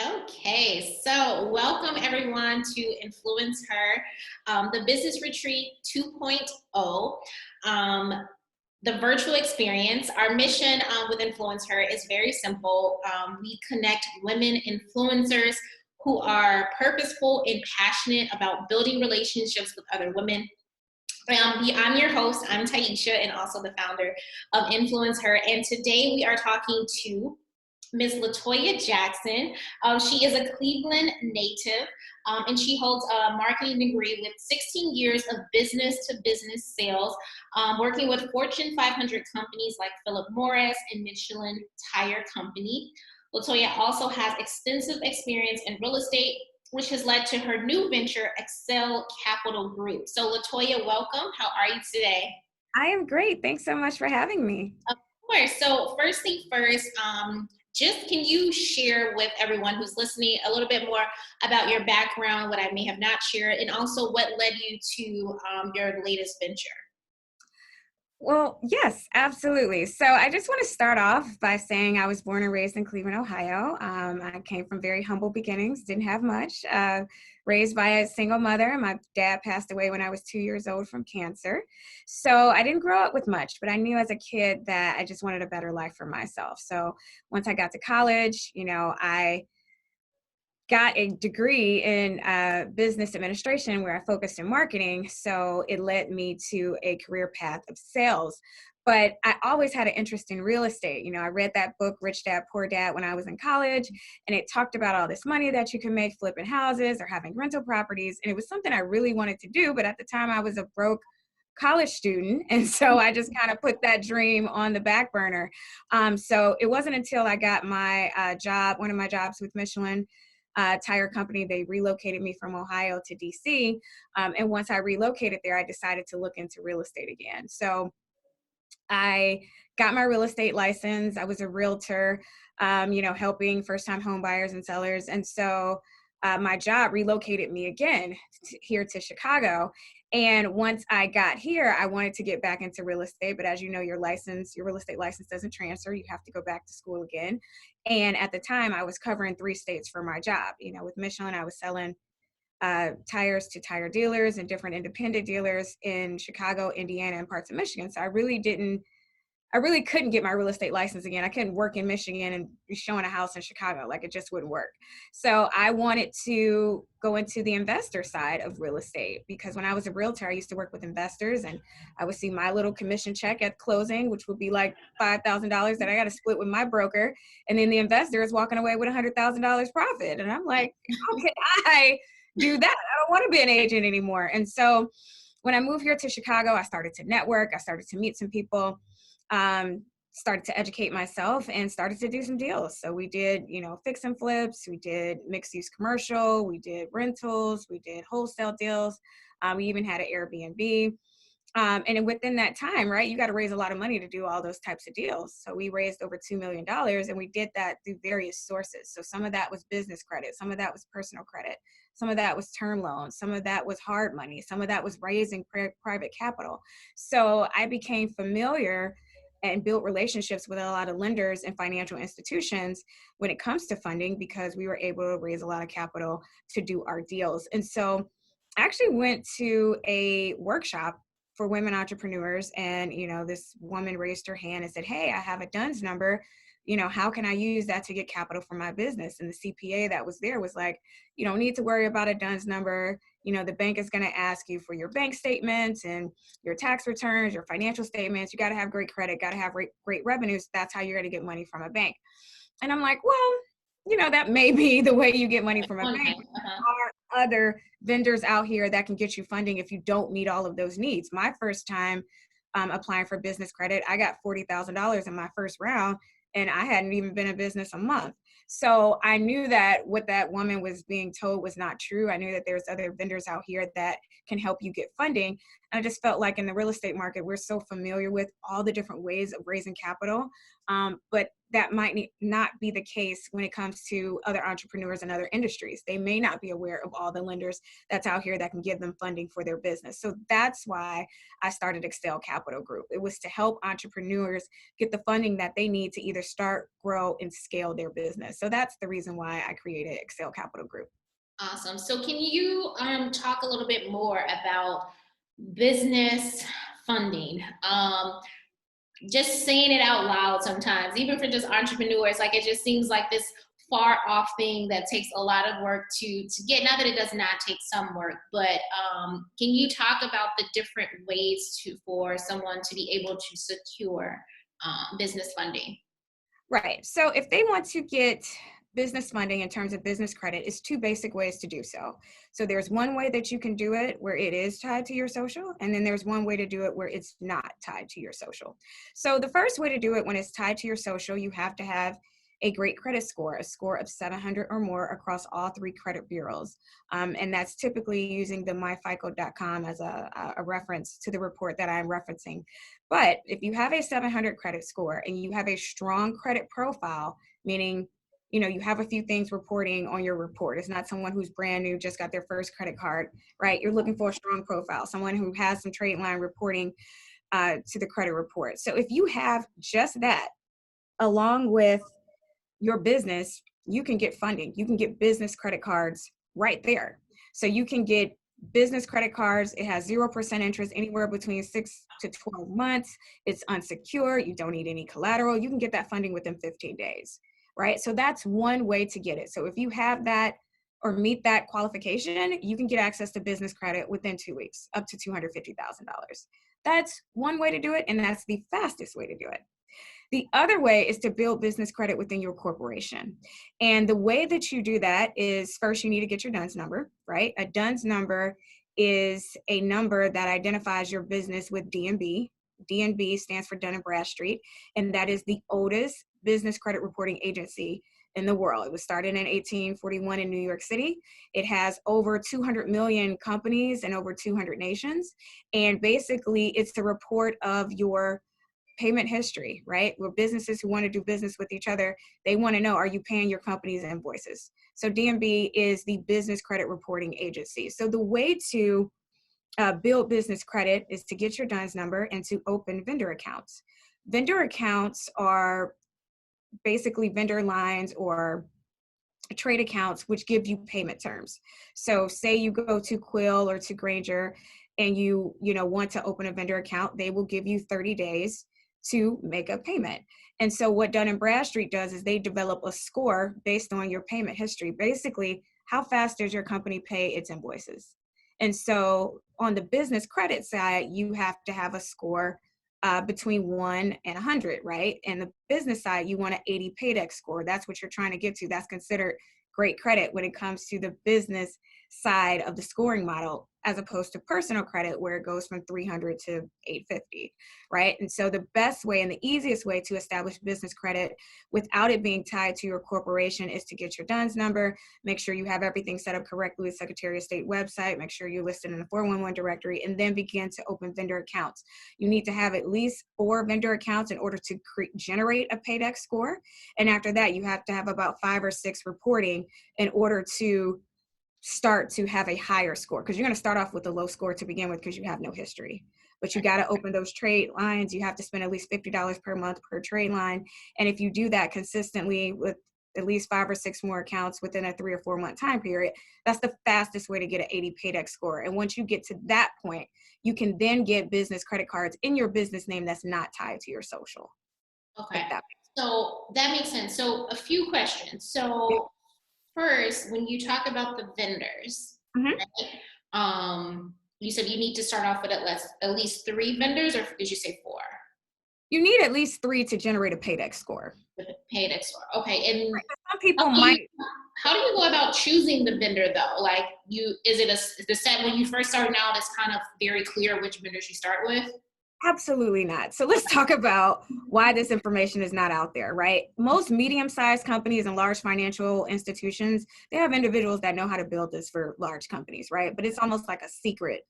Okay, so welcome everyone to InfluenceHer, the Business Retreat 2.0, the virtual experience. Our mission with InfluenceHer is very simple. We connect women influencers who are purposeful and passionate about building relationships with other women. I'm your host, I'm Tyaisha, and also the founder of InfluenceHer. And today we are talking to Ms. LaToya Jackson. She is a Cleveland native, and she holds a marketing degree with 16 years of business-to-business sales, working with Fortune 500 companies like Philip Morris and Michelin Tire Company. LaToya also has extensive experience in real estate, which has led to her new venture, Excel Capital Group. So LaToya, welcome. How are you today? I am great. Thanks so much for having me. Of course. So first thing first, just can you share with everyone who's listening a little bit more about your background, what I may have not shared, and also what led you to your latest venture? Well, yes, absolutely. So I just want to start off by saying I was born and raised in Cleveland, Ohio. I came from very humble beginnings, didn't have much. Raised by a single mother. My dad passed away when I was 2 years old from cancer. So I didn't grow up with much, but I knew as a kid that I just wanted a better life for myself. So once I got to college, I got a degree in business administration where I focused in marketing. So it led me to a career path of sales. But I always had an interest in real estate. I read that book, Rich Dad, Poor Dad, when I was in college, and it talked about all this money that you can make flipping houses or having rental properties. And it was something I really wanted to do. But at the time, I was a broke college student. And so I just kind of put that dream on the back burner. So it wasn't until I got my job, one of my jobs with Michelin Tire Company. They relocated me from Ohio to DC. And once I relocated there, I decided to look into real estate again. So I got my real estate license. I was a realtor, helping first-time home buyers and sellers. And so my job relocated me again here to Chicago. And once I got here, I wanted to get back into real estate. But as you know, your real estate license doesn't transfer. You have to go back to school again. And at the time, I was covering 3 states for my job. With Michelin, I was selling tires to tire dealers and different independent dealers in Chicago, Indiana, and parts of Michigan. So I really couldn't get my real estate license again. I couldn't work in Michigan and be showing a house in Chicago. Like, it just wouldn't work. So I wanted to go into the investor side of real estate, because when I was a realtor, I used to work with investors, and I would see my little commission check at closing, which would be like $5,000 that I got to split with my broker. And then the investor is walking away with $100,000 profit. And I'm like, how can I do that? I don't want to be an agent anymore. And so when I moved here to Chicago, I started to network. I started to meet some people. Started to educate myself and started to do some deals. So we did, fix and flips, we did mixed use commercial, we did rentals, we did wholesale deals. We even had an Airbnb. And within that time, right, you got to raise a lot of money to do all those types of deals. So we raised over $2 million, and we did that through various sources. So some of that was business credit, some of that was personal credit, some of that was term loans, some of that was hard money, some of that was raising private capital. So I became familiar and built relationships with a lot of lenders and financial institutions when it comes to funding, because we were able to raise a lot of capital to do our deals. And so I actually went to a workshop for women entrepreneurs, and this woman raised her hand and said, "Hey, I have a DUNS number. How can I use that to get capital for my business?" And the CPA that was there was like, "You don't need to worry about a DUNS number. The bank is going to ask you for your bank statements and your tax returns, your financial statements. You got to have great credit, got to have great revenues. That's how you're going to get money from a bank." And I'm like, well, that may be the way you get money from a bank. There are other vendors out here that can get you funding if you don't meet all of those needs. My first time applying for business credit, I got $40,000 in my first round, and I hadn't even been in business a month. So I knew that what that woman was being told was not true. I knew that there's other vendors out here that can help you get funding. And I just felt like in the real estate market, we're so familiar with all the different ways of raising capital. But that might not be the case when it comes to other entrepreneurs in other industries. They may not be aware of all the lenders that's out here that can give them funding for their business. So that's why I started Excel Capital Group. It was to help entrepreneurs get the funding that they need to either start, grow, and scale their business. So that's the reason why I created Excel Capital Group. Awesome. So can you talk a little bit more about business funding? Just saying it out loud sometimes, even for just entrepreneurs, like it just seems like this far off thing that takes a lot of work to get. Not that it does not take some work, but can you talk about the different ways for someone to be able to secure business funding? Right. So if they want to get business funding in terms of business credit, is two basic ways to do so. So there's one way that you can do it where it is tied to your social, and then there's one way to do it where it's not tied to your social. So the first way to do it when it's tied to your social, you have to have a great credit score, a score of 700 or more across all three credit bureaus. And that's typically using the myfico.com as a reference to the report that I'm referencing. But if you have a 700 credit score and you have a strong credit profile, meaning you have a few things reporting on your report. It's not someone who's brand new, just got their first credit card, right? You're looking for a strong profile, someone who has some trade line reporting to the credit report. So if you have just that, along with your business, you can get funding. You can get business credit cards right there. So you can get business credit cards. It has 0% interest anywhere between 6 to 12 months. It's unsecured. You don't need any collateral. You can get that funding within 15 days, right? So that's one way to get it. So if you have that or meet that qualification, you can get access to business credit within 2 weeks, up to $250,000. That's one way to do it, and that's the fastest way to do it. The other way is to build business credit within your corporation. And the way that you do that is, first you need to get your DUNS number, right? A DUNS number is a number that identifies your business with DNB. DNB stands for Dun & Bradstreet, and that is the oldest business credit reporting agency in the world. It was started in 1841 in New York City. It has over 200 million companies in over 200 nations. And basically, it's the report of your payment history, right? Where businesses who want to do business with each other, they want to know, are you paying your company's invoices? So DNB is the business credit reporting agency. So the way to build business credit is to get your DUNS number and to open vendor accounts. Vendor accounts are basically vendor lines or trade accounts, which give you payment terms. So say you go to Quill or to Granger and you want to open a vendor account, they will give you 30 days to make a payment. And so what Dun & Bradstreet does is they develop a score based on your payment history. Basically, how fast does your company pay its invoices? And so on the business credit side, you have to have a score between 1 and 100, right? And the business side, you want an 80 paydex score. That's what you're trying to get to. That's considered great credit when it comes to the business side of the scoring model, as opposed to personal credit where it goes from 300 to 850, right? And so the best way and the easiest way to establish business credit without it being tied to your corporation is to get your DUNS number, make sure you have everything set up correctly with Secretary of State website, make sure you're listed in the 411 directory, and then begin to open vendor accounts. You need to have at least 4 vendor accounts in order to generate a paydex score. And after that, you have to have about 5 or 6 reporting in order to start to have a higher score, because you're going to start off with a low score to begin with because you have no history. But you got to open those trade lines. You have to spend at least $50 per month per trade line. And if you do that consistently with at least 5 or 6 more accounts within a 3 or 4 month time period, that's the fastest way to get an 80 paydex score. And once you get to that point, you can then get business credit cards in your business name that's not tied to your social. Okay. So that makes sense. So a few questions. So first, when you talk about the vendors, right, you said you need to start off with at least 3 vendors, or did you say 4? You need at least 3 to generate a paydex score. With a paydex score. Okay. And right. Some people might. How do you go about choosing the vendor though? Like is it the set when you first start out, it's kind of very clear which vendors you start with? Absolutely not. So let's talk about why this information is not out there, right? Most medium-sized companies and large financial institutions, they have individuals that know how to build this for large companies, right? But it's almost like a secret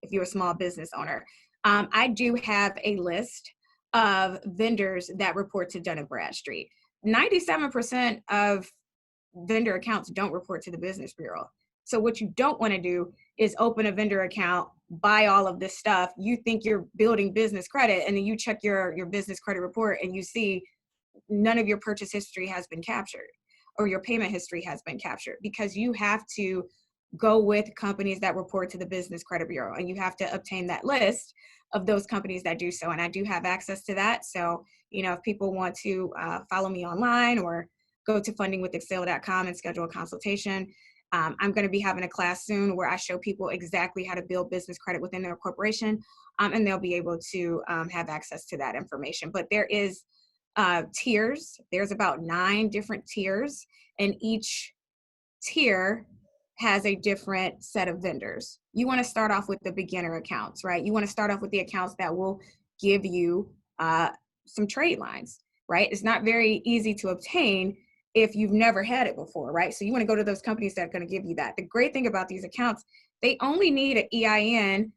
if you're a small business owner. I do have a list of vendors that report to Dun & Bradstreet. 97% of vendor accounts don't report to the business bureau. So what you don't want to do is open a vendor account, buy all of this stuff. You think you're building business credit, and then you check your business credit report and you see none of your purchase history has been captured or your payment history has been captured, because you have to go with companies that report to the business credit bureau, and you have to obtain that list of those companies that do so. And I do have access to that. So, if people want to follow me online or go to fundingwithexcel.com and schedule a consultation. I'm going to be having a class soon where I show people exactly how to build business credit within their corporation, and they'll be able to have access to that information. But there is tiers. There's about 9 different tiers, and each tier has a different set of vendors. You want to start off with the beginner accounts, right? You want to start off with the accounts that will give you some trade lines, right? It's not very easy to obtain if you've never had it before, right? So you want to go to those companies that are going to give you that. The great thing about these accounts, they only need an EIN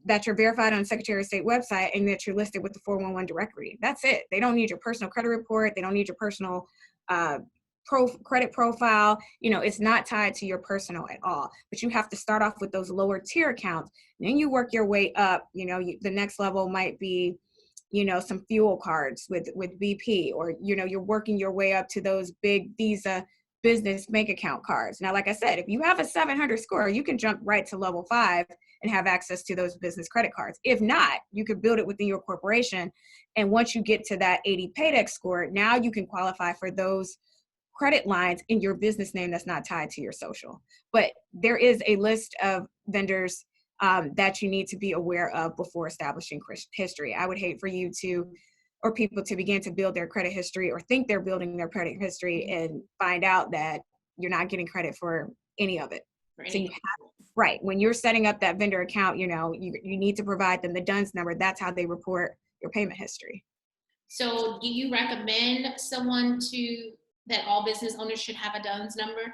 that you're verified on the Secretary of State website and that you're listed with the 411 directory. That's it. They don't need your personal credit report. They don't need your personal credit profile. It's not tied to your personal at all. But you have to start off with those lower tier accounts. Then you work your way up. The next level might be, some fuel cards with BP, or, you're working your way up to those big Visa business bank account cards. Now, like I said, if you have a 700 score, you can jump right to level 5 and have access to those business credit cards. If not, you could build it within your corporation. And once you get to that 80 Paydex score, now you can qualify for those credit lines in your business name that's not tied to your social. But there is a list of vendors that you need to be aware of before establishing history. I would hate for you or people to begin to build their credit history or think they're building their credit history and find out that you're not getting credit for any of it. So you have, right, when you're setting up that vendor account, you need to provide them the DUNS number. That's how they report your payment history. So do you recommend that all business owners should have a DUNS number?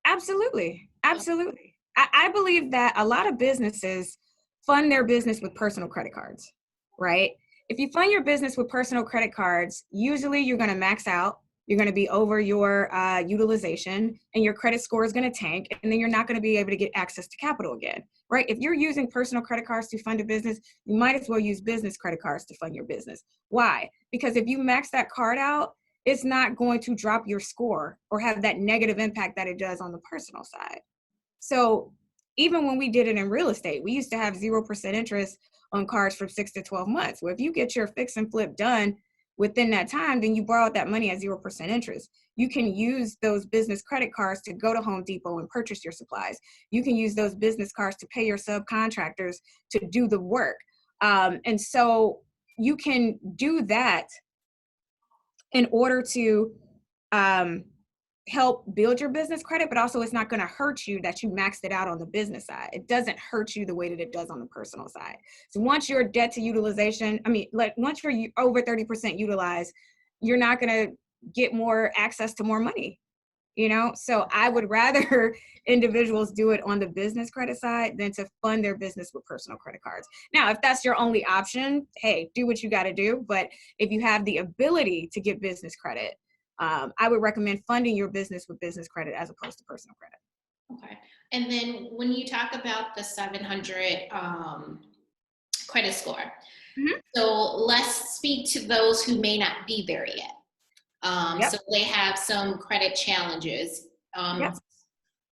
Absolutely. Absolutely. I believe that a lot of businesses fund their business with personal credit cards, right? If you fund your business with personal credit cards, usually you're going to max out. You're going to be over your utilization, and your credit score is going to tank, and then you're not going to be able to get access to capital again, right? If you're using personal credit cards to fund a business, you might as well use business credit cards to fund your business. Why? Because if you max that card out, it's not going to drop your score or have that negative impact that it does on the personal side. So even when we did it in real estate, we used to have 0% interest on cards from 6 to 12 months. Well, if you get your fix and flip done within that time, then you borrowed that money at 0% interest. You can use those business credit cards to go to Home Depot and purchase your supplies. You can use those business cards to pay your subcontractors to do the work. And so you can do that in order to help build your business credit, but also it's not going to hurt you that you maxed it out on the business side. It doesn't hurt you the way that it does on the personal side. So once your debt to utilization, once you're over 30% utilized, you're not going to get more access to more money, So I would rather individuals do it on the business credit side than to fund their business with personal credit cards. Now, if that's your only option, hey, do what you got to do. But if you have the ability to get business credit, I would recommend funding your business with business credit as opposed to personal credit. Okay. And then when you talk about the 700 credit score, so let's speak to those who may not be there yet. So they have some credit challenges.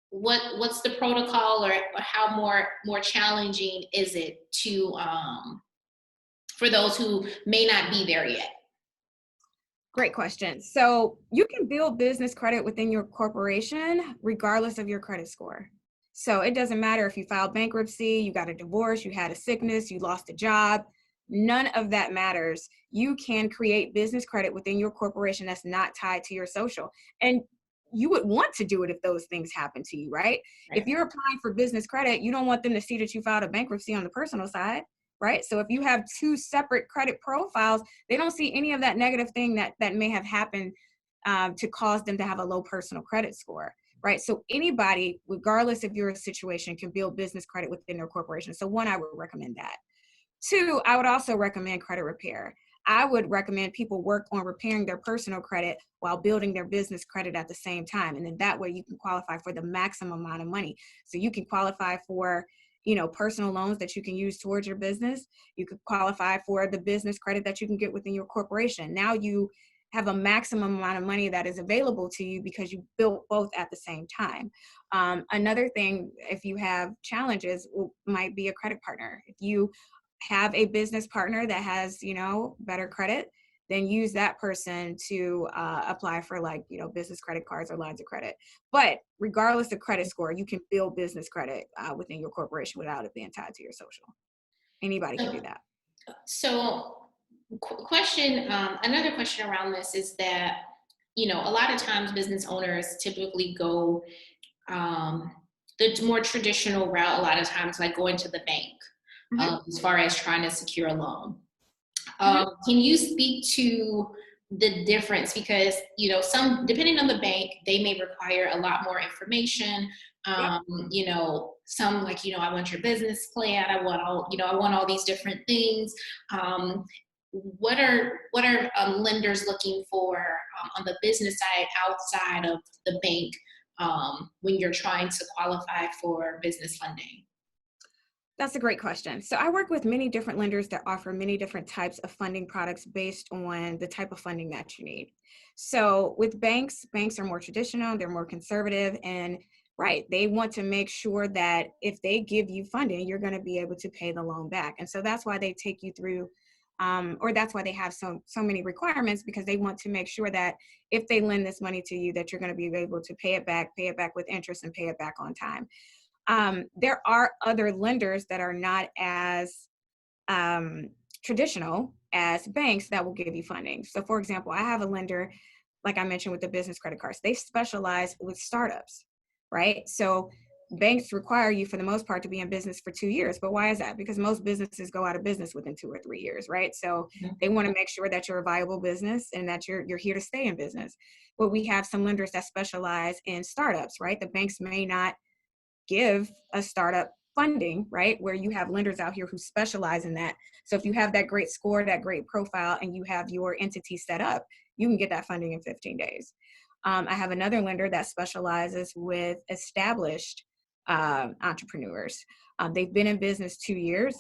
What's the protocol, or how more challenging is it to for those who may not be there yet? Great question. So you can build business credit within your corporation regardless of your credit score. So it doesn't matter if you filed bankruptcy, you got a divorce, you had a sickness, you lost a job. None of that matters. You can create business credit within your corporation that's not tied to your social. And you would want to do it if those things happen to you, right? If you're applying for business credit, you don't want them to see that you filed a bankruptcy on the personal side, right? So if you have 2 separate credit profiles, they don't see any of that negative thing that may have happened to cause them to have a low personal credit score, right? So anybody, regardless of your situation, can build business credit within their corporation. So 1, I would recommend that. 2, I would also recommend credit repair. I would recommend people work on repairing their personal credit while building their business credit at the same time. And then that way you can qualify for the maximum amount of money. So you can qualify for, personal loans that you can use towards your business. You could qualify for the business credit that you can get within your corporation. Now you have a maximum amount of money that is available to you because you built both at the same time. Another thing, if you have challenges, might be a credit partner. If you have a business partner that has, better credit, then use that person to apply for business credit cards or lines of credit. But regardless of credit score, you can build business credit within your corporation without it being tied to your social. Anybody can do that. So another question around this is that, a lot of times business owners typically go the more traditional route, a lot of times, like going to the bank, as far as trying to secure a loan. Can you speak to the difference? Because, some, depending on the bank, they may require a lot more information. Some I want your business plan. I want all these different things. What are lenders looking for on the business side outside of the bank when you're trying to qualify for business funding? That's a great question. So I work with many different lenders that offer many different types of funding products based on the type of funding that you need. So with banks are more traditional, they're more conservative, and they want to make sure that if they give you funding, you're going to be able to pay the loan back. And so that's why they take you through, or that's why they have so many requirements, because they want to make sure that if they lend this money to you, that you're going to be able to pay it back with interest, and pay it back on time. There are other lenders that are not as traditional as banks that will give you funding. So for example, I have a lender, like I mentioned, with the business credit cards. They specialize with startups, right? So banks require you, for the most part, to be in business for 2 years. But why is that? Because most businesses go out of business within 2 or 3 years, right? So they want to make sure that you're a viable business and that you're here to stay in business. But we have some lenders that specialize in startups, right? The banks may not give a startup funding, right? Where you have lenders out here who specialize in that. So if you have that great score, that great profile, and you have your entity set up, you can get that funding in 15 days. I have another lender that specializes with established entrepreneurs. They've been in business 2 years.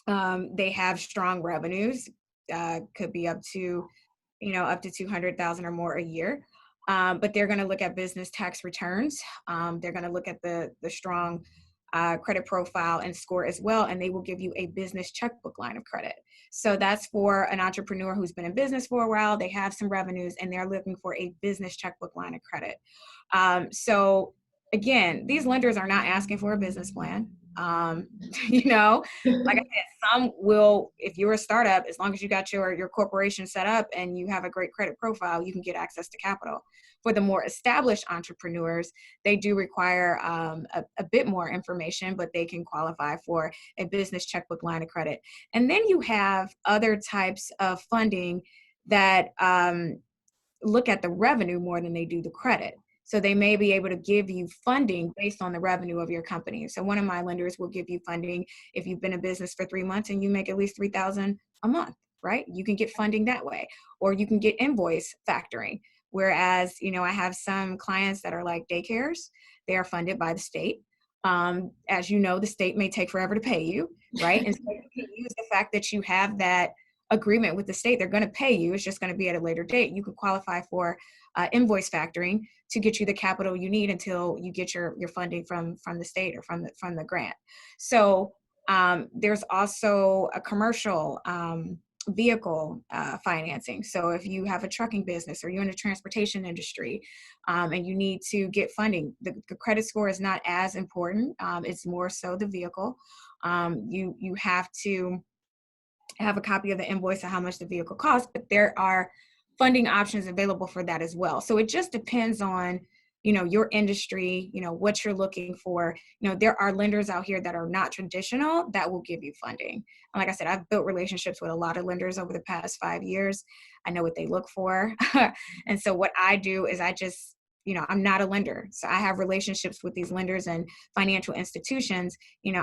They have strong revenues, could be up to 200,000 or more a year. But they're going to look at business tax returns. They're going to look at the strong credit profile and score as well, and they will give you a business checkbook line of credit. So that's for an entrepreneur who's been in business for a while. They have some revenues, and they're looking for a business checkbook line of credit. So again, these lenders are not asking for a business plan. Like I said, some will, if you're a startup, as long as you got your corporation set up and you have a great credit profile, you can get access to capital. For the more established entrepreneurs, they do require a bit more information, but they can qualify for a business checkbook line of credit. And then you have other types of funding that look at the revenue more than they do the credit. So they may be able to give you funding based on the revenue of your company. So one of my lenders will give you funding if you've been in business for 3 months and you make at least $3,000 a month, right? You can get funding that way, or you can get invoice factoring. Whereas, I have some clients that are like daycares. They are funded by the state. As you know, the state may take forever to pay you, right? And so you can use the fact that you have that agreement with the state. They're going to pay you. It's just going to be at a later date. You can qualify for invoice factoring to get you the capital you need until you get your funding from the state or from the grant. So there's also a commercial vehicle financing. So if you have a trucking business or you're in the transportation industry and you need to get funding, the credit score is not as important. It's more so the vehicle. You have to have a copy of the invoice of how much the vehicle costs, but there are funding options available for that as well. So it just depends on, your industry, what you're looking for. There are lenders out here that are not traditional that will give you funding. And like I said, I've built relationships with a lot of lenders over the past 5 years. I know what they look for. And so what I do is I just, I'm not a lender. So I have relationships with these lenders and financial institutions.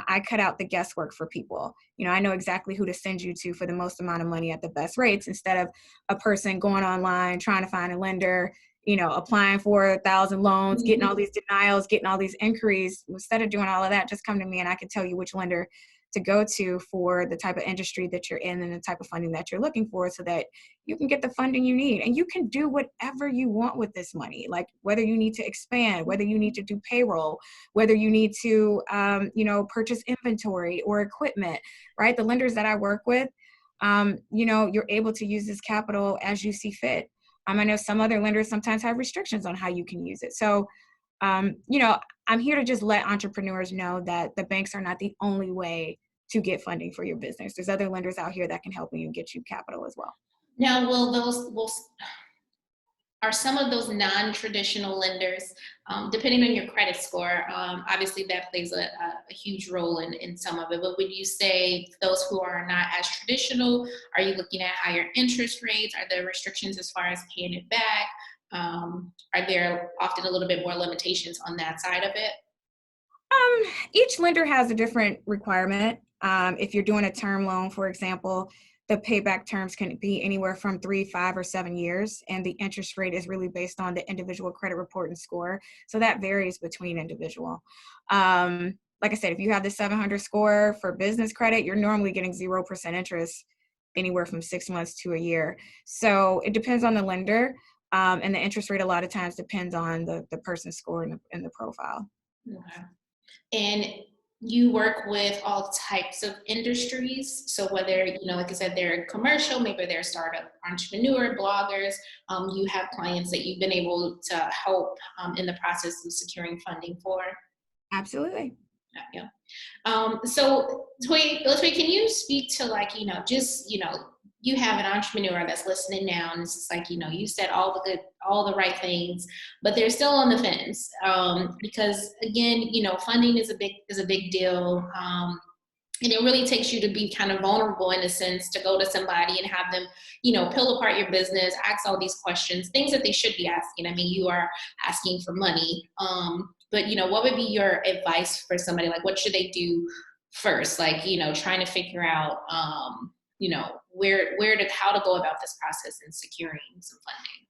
I cut out the guesswork for people. I know exactly who to send you to for the most amount of money at the best rates, instead of a person going online, trying to find a lender, applying for 1,000 loans, getting all these denials, getting all these inquiries. Instead of doing all of that, just come to me and I can tell you which lender to go to for the type of industry that you're in and the type of funding that you're looking for, so that you can get the funding you need. And you can do whatever you want with this money, like whether you need to expand, whether you need to do payroll, whether you need to, purchase inventory or equipment, right? The lenders that I work with, you're able to use this capital as you see fit. I know some other lenders sometimes have restrictions on how you can use it. So, I'm here to just let entrepreneurs know that the banks are not the only way to get funding for your business. There's other lenders out here that can help you and get you capital as well. Now, are some of those non-traditional lenders, depending on your credit score, obviously that plays a huge role in some of it, but would you say those who are not as traditional, are you looking at higher interest rates? Are there restrictions as far as paying it back? Are there often a little bit more limitations on that side of it? Each lender has a different requirement. If you're doing a term loan, for example, the payback terms can be anywhere from 3, 5, or 7 years, and the interest rate is really based on the individual credit report and score. So that varies between individual. Like I said, if you have the 700 score for business credit, you're normally getting 0% interest anywhere from 6 months to a year. So it depends on the lender, and the interest rate a lot of times depends on the person's score and the profile. Okay. And you work with all types of industries. So whether, like I said, they're commercial, maybe they're startup entrepreneur, bloggers, you have clients that you've been able to help in the process of securing funding for. Absolutely. Yeah. So LaToya, can you speak to you have an entrepreneur that's listening now, and it's just like, you said all the right things, but they're still on the fence, because again, funding is a big deal. And it really takes you to be kind of vulnerable in a sense, to go to somebody and have them, peel apart your business, ask all these questions, things that they should be asking. I mean, you are asking for money. But what would be your advice for somebody? Like, what should they do first? Like, trying to figure out, how to go about this process and securing some funding.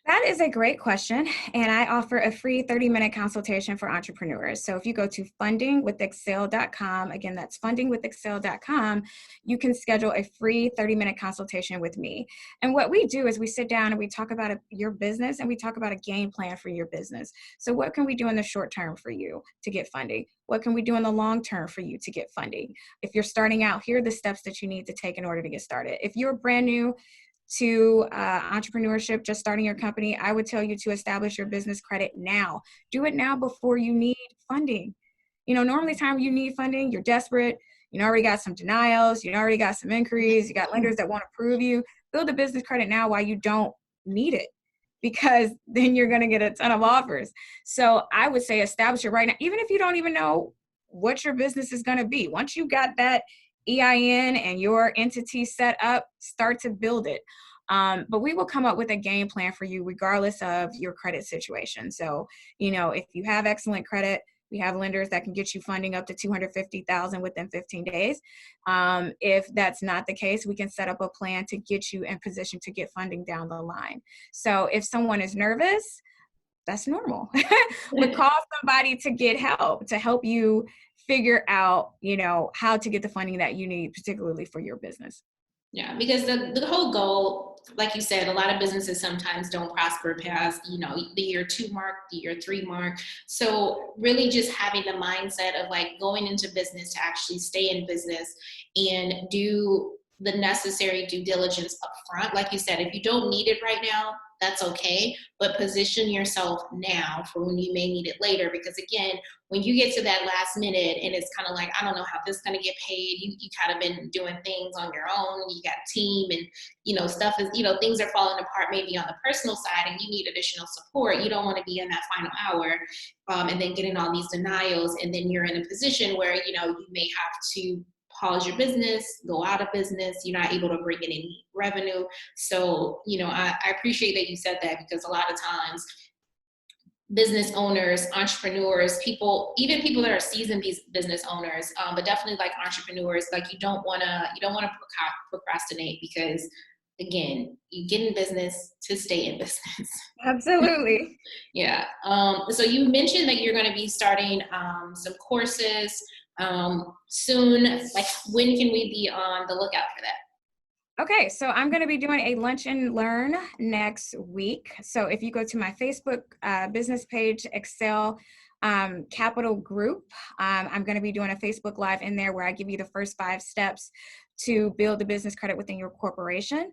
That is a great question. And I offer a free 30-minute consultation for entrepreneurs. So if you go to fundingwithexcel.com, again, that's fundingwithexcel.com, you can schedule a free 30-minute consultation with me. And what we do is we sit down and we talk about your business, and we talk about a game plan for your business. So what can we do in the short term for you to get funding? What can we do in the long term for you to get funding? If you're starting out, here are the steps that you need to take in order to get started. If you're brand new to entrepreneurship, just starting your company, I would tell you to establish your business credit now. Do it now before you need funding. Normally time you need funding, you're desperate, you already got some denials, you already got some inquiries, you got lenders that want to approve you. Build a business credit now while you don't need it, because then you're going to get a ton of offers. So I would say establish it right now, even if you don't even know what your business is going to be. Once you got that EIN and your entity set up, start to build it. But we will come up with a game plan for you regardless of your credit situation. So, if you have excellent credit, we have lenders that can get you funding up to $250,000 within 15 days. If that's not the case, we can set up a plan to get you in position to get funding down the line. So if someone is nervous, that's normal. But call somebody to get help, to help you figure out, how to get the funding that you need, particularly for your business. Yeah, because the whole goal, like you said, a lot of businesses sometimes don't prosper past, the year 2 mark, the year 3 mark. So really just having the mindset of like going into business to actually stay in business and do the necessary due diligence up front. Like you said, if you don't need it right now, that's okay, but position yourself now for when you may need it later. Because again, when you get to that last minute and it's kind of like, I don't know how this is going to get paid, you kind of been doing things on your own, you got a team, and stuff is, things are falling apart maybe on the personal side and you need additional support. You don't want to be in that final hour and then getting all these denials, and then you're in a position where you may have to pause your business, go out of business, you're not able to bring in any revenue. So, I appreciate that you said that, because a lot of times business owners, entrepreneurs, people, even people that are seasoned business owners, but definitely like entrepreneurs, like you don't want to procrastinate, because again, you get in business to stay in business. Absolutely. Yeah. So you mentioned that you're going to be starting some courses soon. Like, when can we be on the lookout for that? Okay, so I'm going to be doing a lunch and learn next week. So if you go to my Facebook business page, Excel Capital Group, I'm going to be doing a Facebook Live in there where I give you the first 5 steps to build the business credit within your corporation.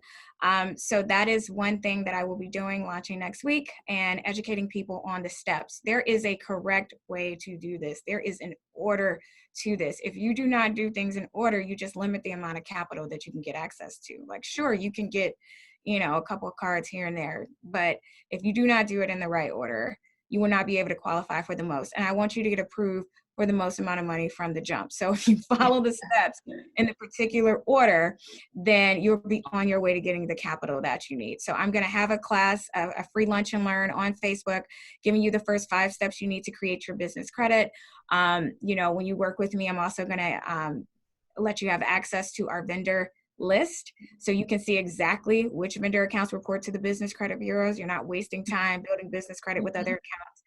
So that is one thing that I will be doing, launching next week, and educating people on the steps. There is a correct way to do this. There is an order to this. If you do not do things in order, you just limit the amount of capital that you can get access to. Like, sure, you can get, a couple of cards here and there, but if you do not do it in the right order, you will not be able to qualify for the most. And I want you to get approved for the most amount of money from the jump. So if you follow the steps in the particular order, then you'll be on your way to getting the capital that you need. So I'm going to have a class, a free lunch and learn on Facebook, giving you the first 5 steps you need to create your business credit. When you work with me, I'm also going to let you have access to our vendor list, so you can see exactly which vendor accounts report to the business credit bureaus. You're not wasting time building business credit with other accounts.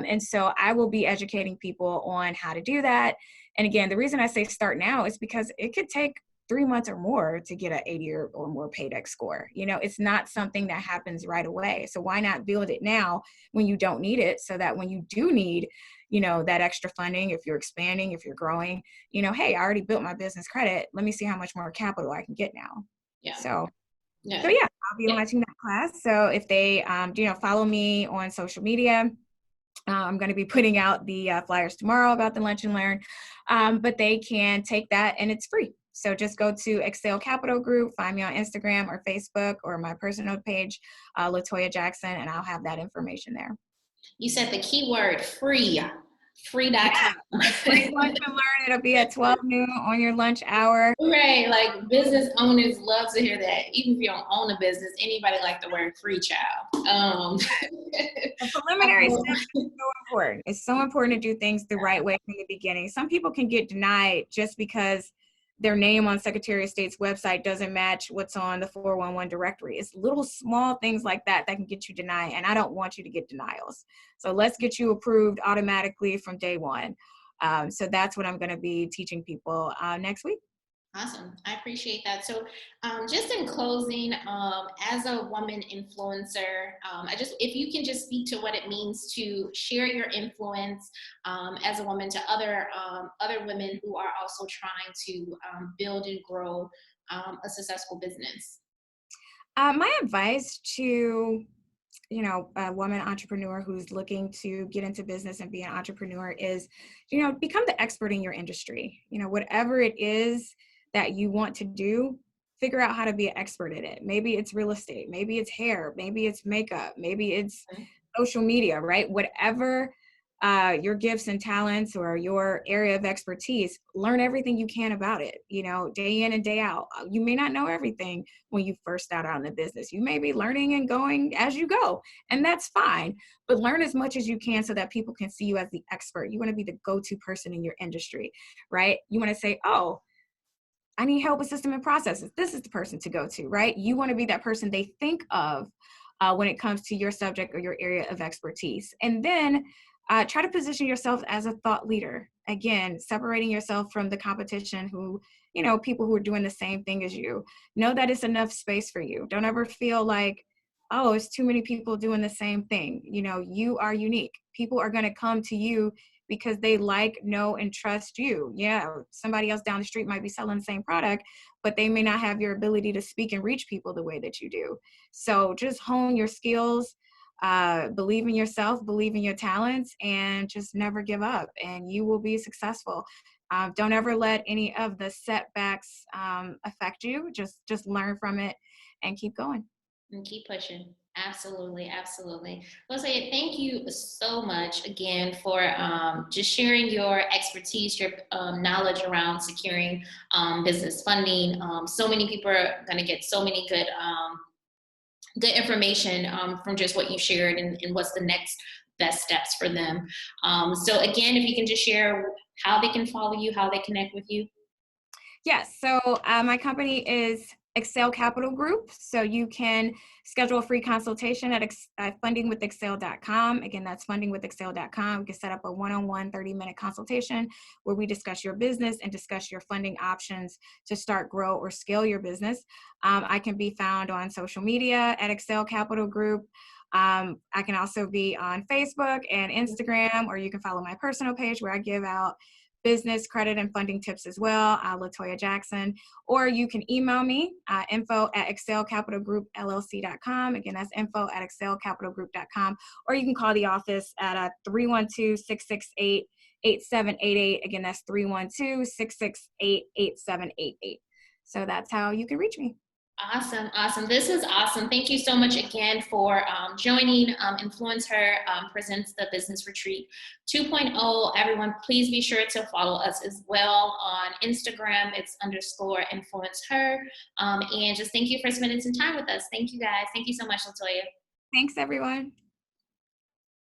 And so I will be educating people on how to do that. And again, the reason I say start now is because it could take 3 months or more to get an 80 or more paydex score. It's not something that happens right away. So why not build it now when you don't need it, so that when you do need, that extra funding, if you're expanding, if you're growing, hey, I already built my business credit. Let me see how much more capital I can get now. Yeah. So yeah, I'll be launching that class. So if they, follow me on social media, I'm going to be putting out the flyers tomorrow about the lunch and learn, but they can take that and it's free. So just go to Excel Capital Group, find me on Instagram or Facebook or my personal page, LaToya Jackson, and I'll have that information there. You said the keyword free. Free.com. Free lunch and learn. It'll be at 12 noon on your lunch hour. Right. Like, business owners love to hear that. Even if you don't own a business, anybody like the word free, child. The preliminary step is so important. It's so important to do things the right way from the beginning. Some people can get denied just because their name on Secretary of State's website doesn't match what's on the 411 directory. It's little small things like that that can get you denied, and I don't want you to get denials. So let's get you approved automatically from day one. So that's what I'm going to be teaching people next week. Awesome. I appreciate that. So just in closing, as a woman influencer, if you can just speak to what it means to share your influence as a woman to other women who are also trying to build and grow a successful business. My advice to a woman entrepreneur who's looking to get into business and be an entrepreneur is, become the expert in your industry. Whatever it is that you want to do, figure out how to be an expert in it. Maybe it's real estate, maybe it's hair, maybe it's makeup, maybe it's social media, right? Whatever your gifts and talents or your area of expertise, learn everything you can about it, day in and day out. You may not know everything when you first start out in the business. You may be learning and going as you go, and that's fine, but learn as much as you can so that people can see you as the expert. You want to be the go-to person in your industry, right? You want to say, oh, I need help with system and processes. This is the person to go to, right? You want to be that person they think of when it comes to your subject or your area of expertise. And then try to position yourself as a thought leader. Again, separating yourself from the competition who, people who are doing the same thing as you. Know that it's enough space for you. Don't ever feel like, oh, it's too many people doing the same thing. You are unique. People are going to come to you because they like, know, and trust you. Yeah, somebody else down the street might be selling the same product, but they may not have your ability to speak and reach people the way that you do. So just hone your skills, believe in yourself, believe in your talents, and just never give up, and you will be successful. Don't ever let any of the setbacks affect you. Just learn from it and keep going. And keep pushing. Absolutely, absolutely. LaToya, thank you so much again for just sharing your expertise, your knowledge around securing business funding. So many people are going to get so many good information from just what you shared and what's the next best steps for them. So again, if you can just share how they can follow you, how they connect with you. Yes. So my company is Excel Capital Group. So you can schedule a free consultation at fundingwithexcel.com. Again, that's fundingwithexcel.com. You can set up a one-on-one 30-minute consultation where we discuss your business and discuss your funding options to start, grow, or scale your business. I can be found on social media at Excel Capital Group. I can also be on Facebook and Instagram, or you can follow my personal page where I give out business, credit, and funding tips as well, LaToya Jackson. Or you can email me, info@excelcapitalgroupllc.com. Again, that's info@excelcapitalgroup.com. Or you can call the office at 312-668-8788. Again, that's 312-668-8788. So that's how you can reach me. Awesome, awesome. This is awesome. Thank you so much again for joining. InfluenceHer presents the Business Retreat 2.0. Everyone, please be sure to follow us as well on Instagram. It's _InfluenceHer. And just thank you for spending some time with us. Thank you guys. Thank you so much, LaToya. Thanks, everyone.